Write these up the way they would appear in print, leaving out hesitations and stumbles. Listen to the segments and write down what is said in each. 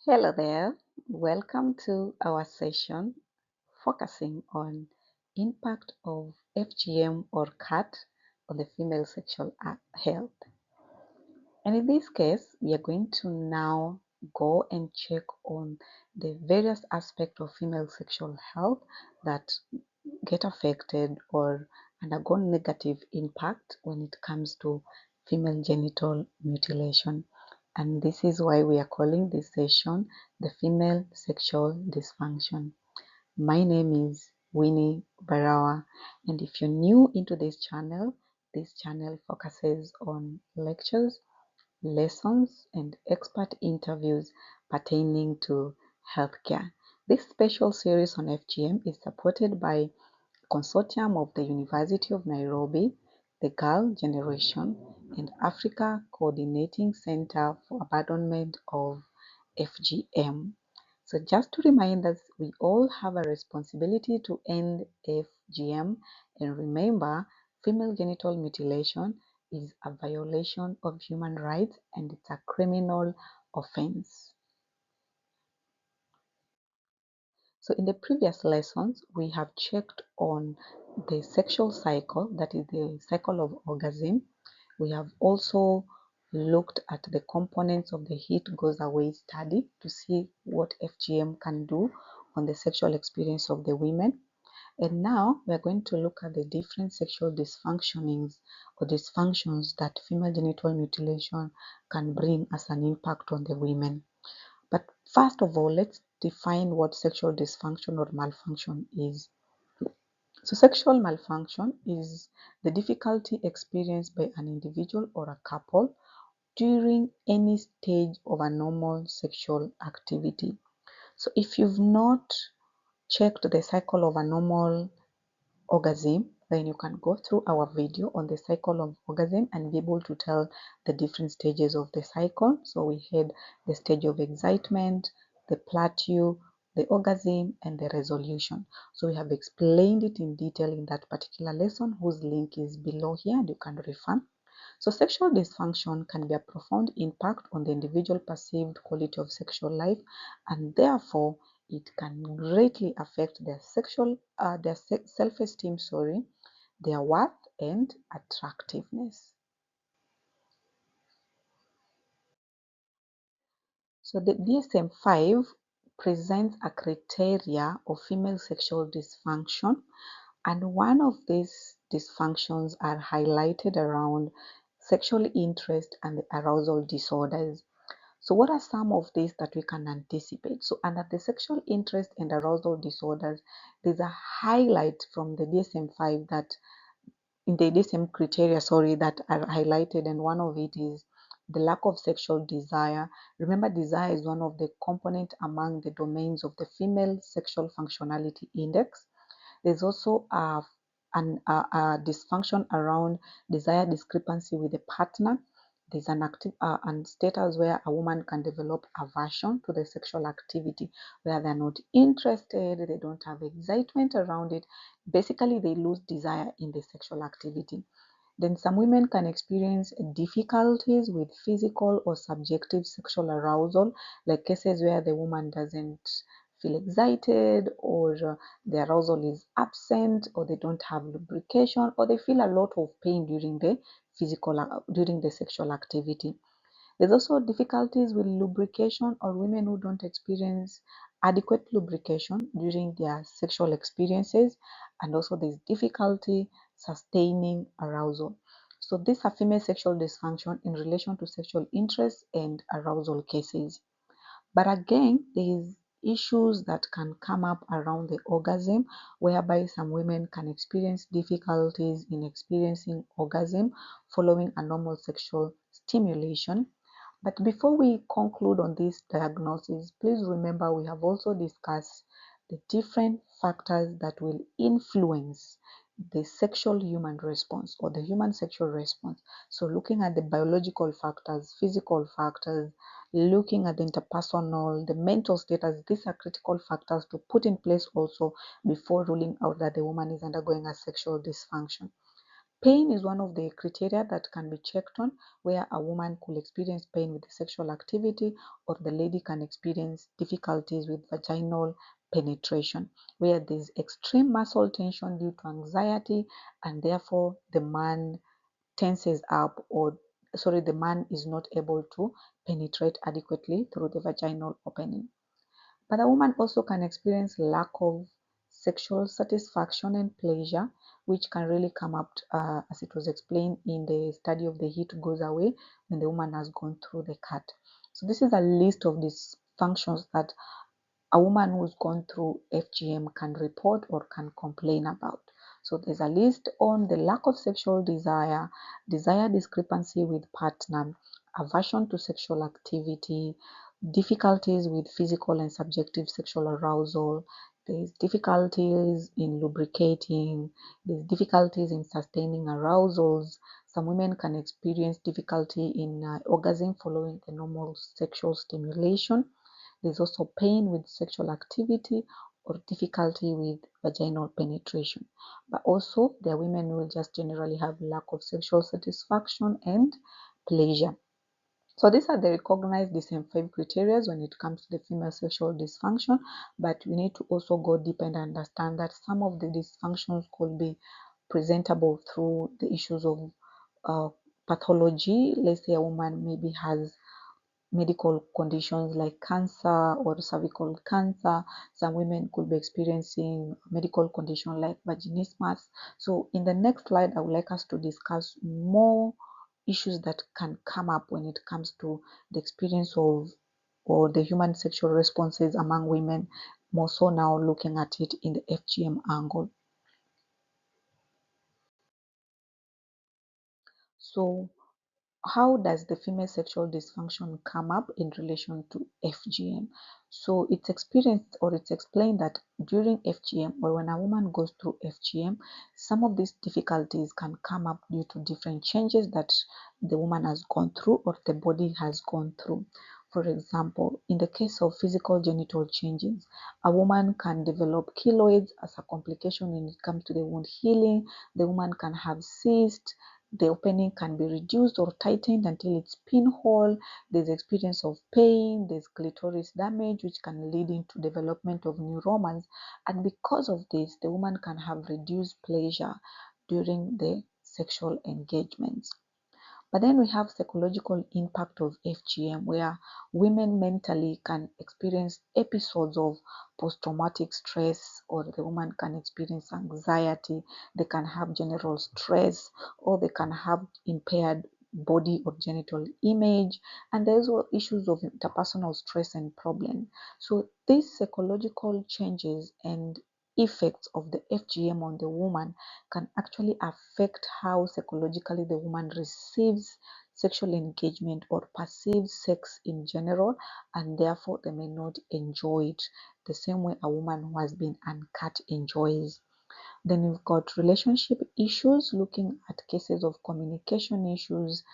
Hello there. Welcome to our session focusing on impact of FGM or CAT on the female sexual health. And in this case, we are going to now go and check on the various aspects of female sexual health that get affected or undergo negative impact when it comes to female genital mutilation. And this is why we are calling this session the female sexual dysfunction. My name is Winnie Barawa, and if you're new into this channel focuses on lectures, lessons, and expert interviews pertaining to healthcare. This special series on FGM is supported by consortium of the University of Nairobi, the Girl Generation, and Africa Coordinating Center for Abandonment of FGM. So just to remind us, we all have a responsibility to end FGM, and remember, female genital mutilation is a violation of human rights and it's a criminal offense. So in the previous lessons, we have checked on the sexual cycle, that is the cycle of orgasm. We have also looked at the components of the heat goes away study to see what FGM can do on the sexual experience of the women. And now we're going to look at the different sexual dysfunctionings or dysfunctions that female genital mutilation can bring as an impact on the women. But first of all, let's define what sexual dysfunction or malfunction is. So, sexual malfunction is the difficulty experienced by an individual or a couple during any stage of a normal sexual activity. So, if you've not checked the cycle of a normal orgasm, then you can go through our video on the cycle of orgasm and be able to tell the different stages of the cycle. So we had the stage of excitement, the plateau, the orgasm, and the resolution. So we have explained it in detail in that particular lesson, whose link is below here and you can refer. So sexual dysfunction can be a profound impact on the individual perceived quality of sexual life, and therefore it can greatly affect their self-esteem, their worth and attractiveness. So the DSM-5 presents a criteria of female sexual dysfunction, and one of these dysfunctions are highlighted around sexual interest and the arousal disorders. So what are some of these that we can anticipate? So under the sexual interest and arousal disorders, there's a highlight from the DSM-5 that in the DSM criteria, that are highlighted, and one of it is the lack of sexual desire. Remember, desire is one of the components among the domains of the female sexual functionality index. There's also a dysfunction around desire discrepancy with the partner. There's an active status where a woman can develop aversion to the sexual activity, where they're not interested, they don't have excitement around it. Basically, they lose desire in the sexual activity. Then some women can experience difficulties with physical or subjective sexual arousal, like cases where the woman doesn't feel excited, or the arousal is absent, or they don't have lubrication, or they feel a lot of pain during the during the sexual activity. There's also difficulties with lubrication, or women who don't experience adequate lubrication during their sexual experiences, and also there's difficulty sustaining arousal. So these are female sexual dysfunction in relation to sexual interest and arousal cases. But again, there is issues that can come up around the orgasm, whereby some women can experience difficulties in experiencing orgasm following a normal sexual stimulation. But before we conclude on this diagnosis, please remember we have also discussed the different factors that will influence the sexual human response or the human sexual response. So looking at the biological factors, physical factors, looking at the interpersonal, the mental status, these are critical factors to put in place also before ruling out that the woman is undergoing a sexual dysfunction. Pain is one of the criteria that can be checked on, where a woman could experience pain with the sexual activity, or the lady can experience difficulties with vaginal penetration, where there's extreme muscle tension due to anxiety, and therefore the man tenses up, or sorry, the man is not able to penetrate adequately through the vaginal opening. But a woman also can experience lack of sexual satisfaction and pleasure, which can really come up, as it was explained in the study of the heat goes away when the woman has gone through the cut. So this is a list of these functions that a woman who's gone through FGM can report or can complain about. So there's a list on the lack of sexual desire, desire discrepancy with partner, aversion to sexual activity, difficulties with physical and subjective sexual arousal, there's difficulties in lubricating, there's difficulties in sustaining arousals. Some women can experience difficulty in orgasm following the normal sexual stimulation. There's also pain with sexual activity or difficulty with vaginal penetration. But also, there are women who will just generally have lack of sexual satisfaction and pleasure. So these are the recognized DSM-5 criteria when it comes to the female sexual dysfunction, but we need to also go deep and understand that some of the dysfunctions could be presentable through the issues of uh, pathology. Let's say a woman maybe has medical conditions like cancer or cervical cancer. Some women could be experiencing medical condition like vaginismus. So in the next slide, I would like us to discuss more issues that can come up when it comes to the experience of or the human sexual responses among women, more so now looking at it in the FGM angle. So how does the female sexual dysfunction come up in relation to FGM? So it's experienced or it's explained that during FGM or when a woman goes through FGM, some of these difficulties can come up due to different changes that the woman has gone through or the body has gone through. For example, in the case of physical genital changes, a woman can develop keloids as a complication when it comes to the wound healing. The woman can have cysts, the opening can be reduced or tightened until it's pinhole. There's experience of pain, there's clitoris damage, which can lead into development of neuromas. And because of this, the woman can have reduced pleasure during the sexual engagements. But then we have psychological impact of FGM, where women mentally can experience episodes of post-traumatic stress, or the woman can experience anxiety, they can have general stress, or they can have impaired body or genital image, and there's also issues of interpersonal stress and problem. So these psychological changes and effects of the FGM on the woman can actually affect how psychologically the woman receives sexual engagement or perceives sex in general, and therefore they may not enjoy it the same way a woman who has been uncut enjoys. Then we've got relationship issues, looking at cases of communication issues,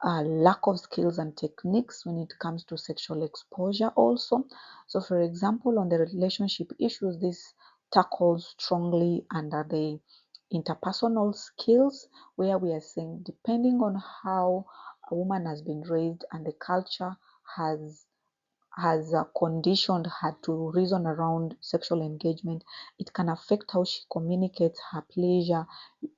lack of skills and techniques when it comes to sexual exposure also. So for example, on the relationship issues, this tackles strongly under the interpersonal skills, where we are saying depending on how a woman has been raised and the culture has conditioned her to reason around sexual engagement, it can affect how she communicates her pleasure,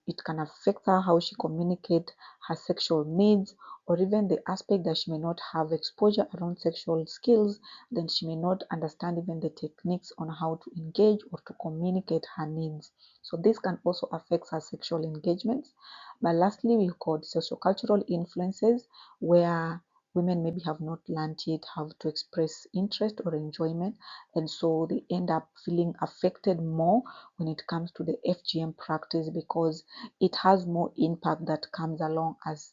it can affect her how she communicates her sexual needs, or even the aspect that she may not have exposure around sexual skills, then she may not understand even the techniques on how to engage or to communicate her needs. So this can also affect her sexual engagements. But lastly, we've got sociocultural influences, where women maybe have not learned yet how to express interest or enjoyment, and so they end up feeling affected more when it comes to the FGM practice, because it has more impact that comes along, as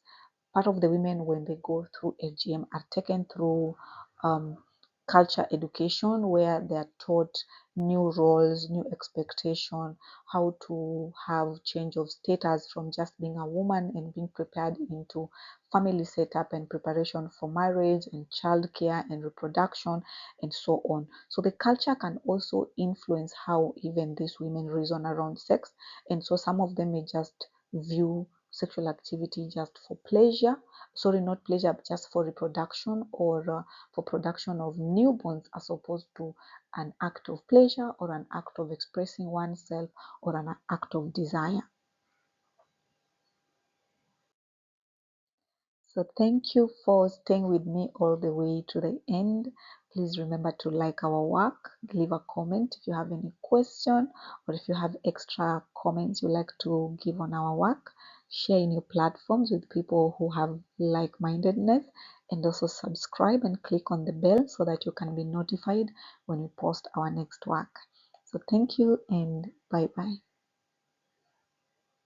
part of the women when they go through FGM are taken through culture education, where they are taught new roles, new expectation, how to have change of status from just being a woman and being prepared into family setup and preparation for marriage and childcare and reproduction and so on. So the culture can also influence how even these women reason around sex, and so some of them may just view sexual activity just for pleasure, sorry, not pleasure, but just for reproduction or for production of newborns, as opposed to an act of pleasure or an act of expressing oneself or an act of desire. So thank you for staying with me all the way to the end. Please remember to like our work, leave a comment if you have any question, or if you have extra comments you like to give on our work. Share in your platforms with people who have like-mindedness, and also subscribe and click on the bell so that you can be notified when we post our next work. So thank you and bye bye.